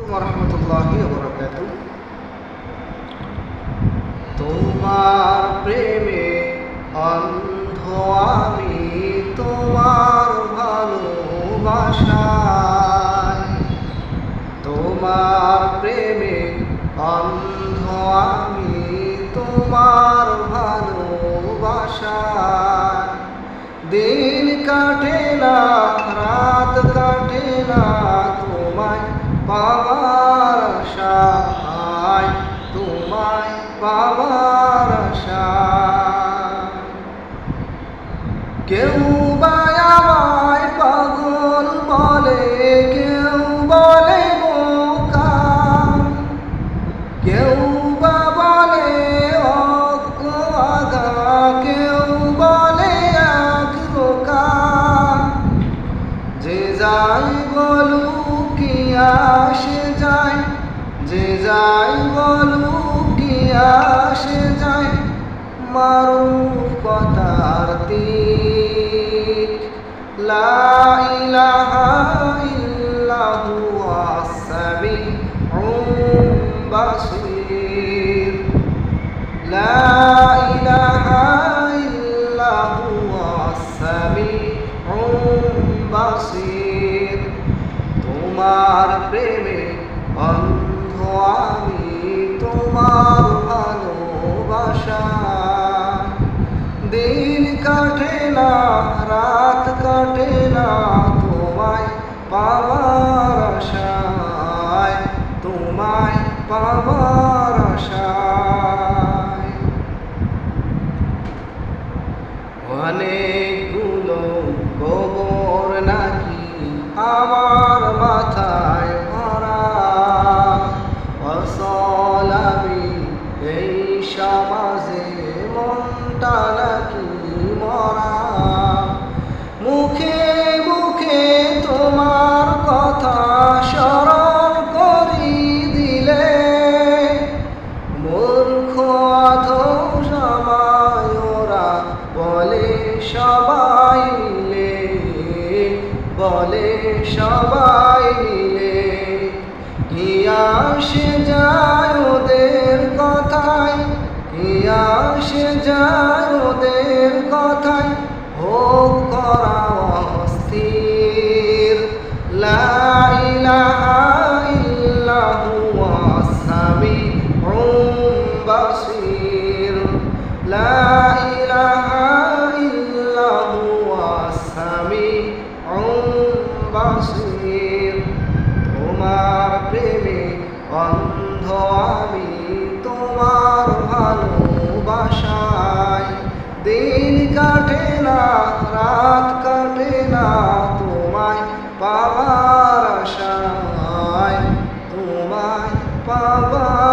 ওয়া রাহমাতুল্লাহি ওয়া বারাকাতুহু। তোমার প্রেমে অন্ধ আমি, তোমার ভালোবাসায়। তোমার প্রেমে অন্ধ আমি, তোমার ভালোবাসায়। দিন কাটে না, রাত কাটে না, তোমায় পাওয়ার আশায়, তোমায় পাওয়ার আশায়। কেউ বা আমায় পাগল বলে, কেউ বলে বোকা, কেউ বা বলে অজ্ঞাগা, কেউ বলে একরোকা। যে যাই বলুক কি আসে যায়, যে যাই বলুক কি আসে যায়, মারুফ কথার তীর। লা ইলাহা ইল্লাহু আস-সামিউল বাসীর। লা ইলাহা ইল্লাহু আস-সামিউল বাসীর। তোমার প্রেমে অন্ধ আমি, তোমার ভালোবাসায়। দিন কাটে না, রাত কাটে না, তোমায় পাওয়ার আশায়, তোমায় পাওয়ার আশায়। অনেকগুলো কবর নাকি আমার মাথায় ভরা, অসল আমি এই সমাজে, মনটা নাকি মরা। মুখে মুখে তোমার কথা স্মরণ করি দিলে, মূর্খ অধম আমায় ওরা বলে সবাই মিলে, বলে সবাই মিলে। কি আসে যায় ওদের কথায়, কি আসে যায় ওদের কথায়, হোক করা অস্থির। লা ইলাহা ইল্লাহু আস-সামিউল বাসীর। লা ইলাহা ইল্লাহু আস-সামিউল বাসীর। তোমার প্রেমে অন্ধ আমি, তোমার ভালোবাসায়। দিন কাটে না, রাত কাটে না, তোমায় পাওয়ার আশায়, তোমায় পাওয়ার